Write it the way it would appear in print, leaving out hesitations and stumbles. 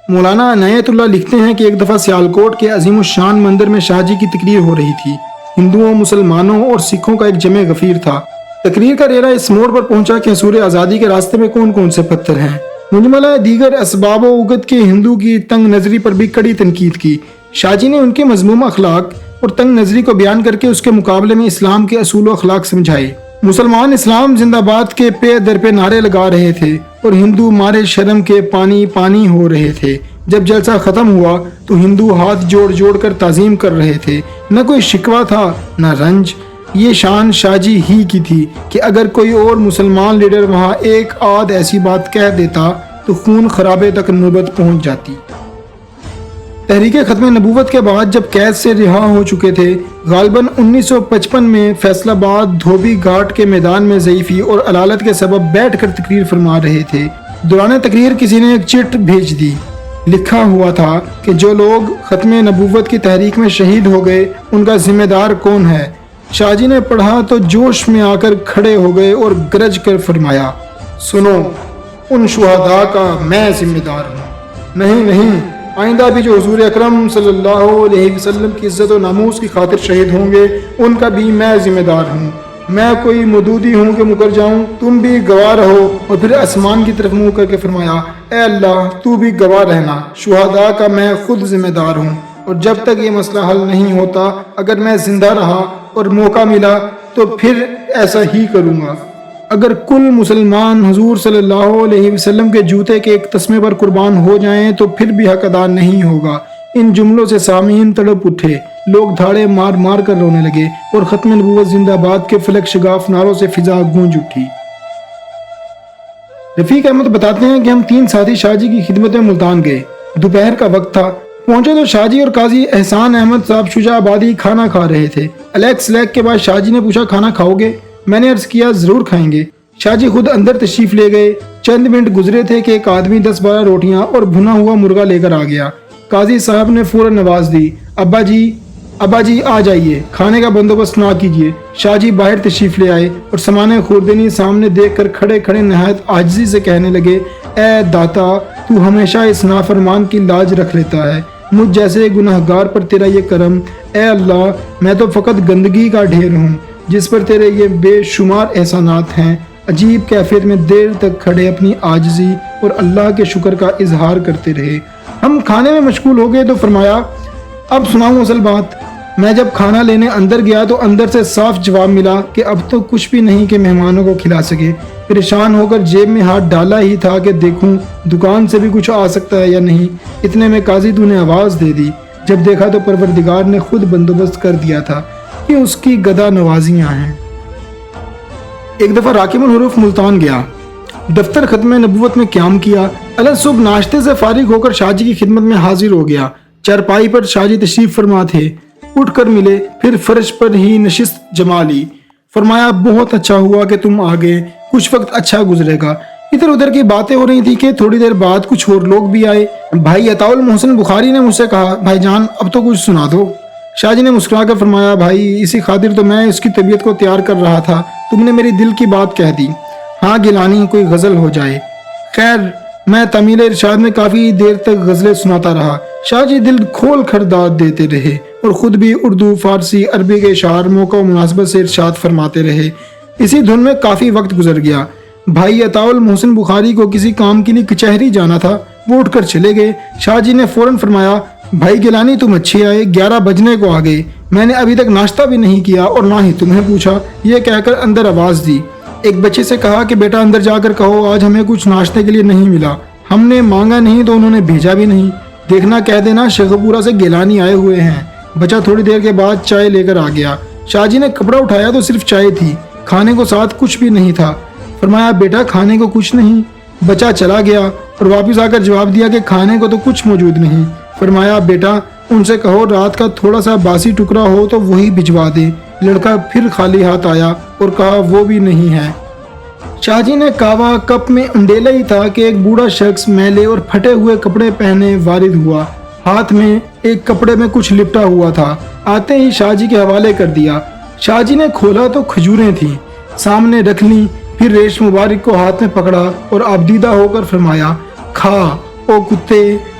مولانا عنایت اللہ لکھتے ہیں کہ ایک دفعہ سیالکوٹ کے عظیم الشان مندر میں شاہ جی کی تقریر ہو رہی تھی۔ ہندوؤں، مسلمانوں اور سکھوں کا ایک جمع غفیر تھا۔ تقریر کا ریلا اس موڑ پر پہنچا کہ حصول آزادی کے راستے میں کون کون سے پتھر ہیں۔ مجملہ دیگر اسباب و اگت کے ہندو کی تنگ نظری پر بھی کڑی تنقید کی۔ شاہ جی نے ان کے مذموم اخلاق اور تنگ نظری کو بیان کر کے اس کے مقابلے میں اسلام کے اصول و اخلاق سمجھائے۔ مسلمان اسلام زندہ باد کے پے در پہ نعرے لگا رہے تھے اور ہندو مارے شرم کے پانی پانی ہو رہے تھے۔ جب جلسہ ختم ہوا تو ہندو ہاتھ جوڑ جوڑ کر تعظیم کر رہے تھے۔ نہ کوئی شکوہ تھا نہ رنج۔ یہ شان شاہ جی ہی کی تھی کہ اگر کوئی اور مسلمان لیڈر وہاں ایک آدھ ایسی بات کہہ دیتا تو خون خرابے تک نوبت پہنچ جاتی۔ تحریک ختم نبوت کے بعد جب قید سے رہا ہو چکے تھے، غالباً 1955 میں فیصل آباد دھوبی گھاٹ کے میدان میں ضعیفی اور علالت کے سبب بیٹھ کر تقریر فرما رہے تھے۔ دوران تقریر کسی نے ایک چٹ بھیج دی۔ لکھا ہوا تھا کہ جو لوگ ختم نبوت کی تحریک میں شہید ہو گئے ان کا ذمہ دار کون ہے؟ شاہ جی نے پڑھا تو جوش میں آ کر کھڑے ہو گئے اور گرج کر فرمایا، سنو، ان شہداء کا میں ذمہ دار ہوں۔ نہیں، آئندہ بھی جو حضور اکرم صلی اللہ علیہ وسلم کی عزت و ناموس کی خاطر شہید ہوں گے ان کا بھی میں ذمہ دار ہوں۔ میں کوئی مدودی ہوں کہ مکر جاؤں؟ تم بھی گواہ رہو۔ اور پھر آسمان کی طرف منہ کر کے فرمایا، اے اللہ تو بھی گواہ رہنا، شہداء کا میں خود ذمہ دار ہوں، اور جب تک یہ مسئلہ حل نہیں ہوتا، اگر میں زندہ رہا اور موقع ملا تو پھر ایسا ہی کروں گا۔ اگر کل مسلمان حضور صلی اللہ علیہ وسلم کے جوتے کے ایک تسمے پر قربان ہو جائیں تو پھر بھی حق ادا نہیں ہوگا۔ ان جملوں سے سامعین تڑپ اٹھے، لوگ دھاڑے مار مار کر رونے لگے اور ختم نبوت زندہ باد کے فلک شگاف نعروں سے فضا گونج اٹھی۔ رفیق احمد بتاتے ہیں کہ ہم 3 ساتھی شاہ جی کی خدمت میں ملتان گئے۔ دوپہر کا وقت تھا۔ پہنچے تو شاہ جی اور قاضی احسان احمد صاحب شجاع آبادی کھانا کھا رہے تھے۔ الیک سلیک کے بعد شاہ جی نے پوچھا، کھانا کھاؤ گے؟ میں نے عرض کیا، ضرور کھائیں گے۔ شاہ جی خود اندر تشریف لے گئے۔ چند منٹ گزرے تھے کہ ایک آدمی 10-12 روٹیاں اور بھنا ہوا مرغا لے کر آ گیا۔ قاضی صاحب نے فوراً آواز دی، ابا جی آ جائیے، کھانے کا بندوبست نہ کیجیے۔ شاہ جی باہر تشریف لے آئے اور سامان خوردنی سامنے دیکھ کر کھڑے کھڑے نہایت عاجزی سے کہنے لگے، اے داتا، تو ہمیشہ اس نافرمان کی لاج رکھ لیتا ہے، مجھ جیسے گناہگار پر تیرا یہ کرم۔ اے اللہ، میں تو فقط گندگی کا ڈھیر ہوں جس پر تیرے یہ بے شمار احسانات ہیں۔ عجیب کیفیت میں دیر تک کھڑے اپنی عاجزی اور اللہ کے شکر کا اظہار کرتے رہے۔ ہم کھانے میں مشغول ہو گئے تو فرمایا، اب سناؤں اصل بات۔ میں جب کھانا لینے اندر گیا تو اندر سے صاف جواب ملا کہ اب تو کچھ بھی نہیں کہ مہمانوں کو کھلا سکے۔ پریشان ہو کر جیب میں ہاتھ ڈالا ہی تھا کہ دیکھوں دکان سے بھی کچھ آ سکتا ہے یا نہیں۔ اتنے میں قاضی تو نے آواز دے دی۔ جب دیکھا تو پروردگار نے خود بندوبست کر دیا تھا کہ اس کی گدا نوازیاں ہیں۔ ایک دفعہ راکب الحروف ملتان گیا، دفتر ختم نبوت میں قیام کیا۔ صبح ناشتے سے فارغ ہو کر شاہ جی کی خدمت میں حاضر ہو گیا۔ چارپائی پر شاہ جی تشریف فرما تھے۔ اٹھ کر ملے، پھر فرش پر ہی نشست جما لی۔ فرمایا، بہت اچھا ہوا کہ تم آ گئے، کچھ وقت اچھا گزرے گا۔ ادھر ادھر کی باتیں ہو رہی تھی کہ تھوڑی دیر بعد کچھ اور لوگ بھی آئے۔ بھائی عطاء المحسن بخاری نے مجھ سے کہا، بھائی جان اب تو کچھ سنا دو۔ شاہ جی نے مسکرا کر فرمایا، بھائی اسی خاطر تو میں اس کی طبیعت کو تیار کر رہا تھا، تم نے میری دل کی بات کہہ دی۔ ہاں گیلانی، کوئی غزل ہو جائے۔ خیر، میں تعمیل ارشاد میں کافی دیر تک غزلیں سناتا رہا۔ شاہ جی دل کھول کر داد دیتے رہے اور خود بھی اردو، فارسی، عربی کے اشعار موقع و مناسبت سے ارشاد فرماتے رہے۔ اسی دھن میں کافی وقت گزر گیا۔ بھائی عطاء المحسن بخاری کو کسی کام کے لیے کچہری جانا تھا، وہ اٹھ کر چلے گئے۔ شاہ جی نے فوراً فرمایا، بھائی گیلانی تم اچھے آئے، 11 بجنے کو آ گئے، میں نے ابھی تک ناشتہ بھی نہیں کیا اور نہ ہی تمہیں پوچھا۔ یہ کہہ کر اندر آواز دی۔ ایک بچے سے کہا کہ بیٹا اندر جا کر کہو آج ہمیں کچھ ناشتے کے لیے نہیں ملا، ہم نے مانگا نہیں تو انہوں نے بھیجا بھی نہیں، دیکھنا کہہ دینا شیخ پورہ سے گیلانی آئے ہوئے ہیں۔ بچہ تھوڑی دیر کے بعد چائے لے کر آ گیا۔ شاہ جی نے کپڑا اٹھایا تو صرف چائے تھی، کھانے کو ساتھ کچھ بھی نہیں تھا۔ فرمایا، بیٹا کھانے کو کچھ نہیں؟ بچہ چلا گیا اور واپس آ کر جواب دیا کہ کھانے کو تو کچھ موجود نہیں۔ فرمایا، بیٹا ان سے کہو رات کا تھوڑا سا باسی ٹکڑا ہو تو وہی بھجوا دے۔ لڑکا پھر خالی ہاتھ آیا اور کہا وہ بھی نہیں ہے۔ شاہ جی نے کہا کپ میں انڈیلا ہی تھا کہ ایک بوڑھا شخص میلے اور پھٹے ہوئے کپڑے پہنے وارد ہوا، ہاتھ میں ایک کپڑے میں کچھ لپٹا ہوا تھا۔ آتے ہی شاہ جی کے حوالے کر دیا۔ شاہ جی نے کھولا تو کھجوریں تھیں، سامنے رکھ لیں، پھر ریش مبارک کو ہاتھ میں پکڑا اور آبدیدہ ہو کر فرمایا، کھا او کتے،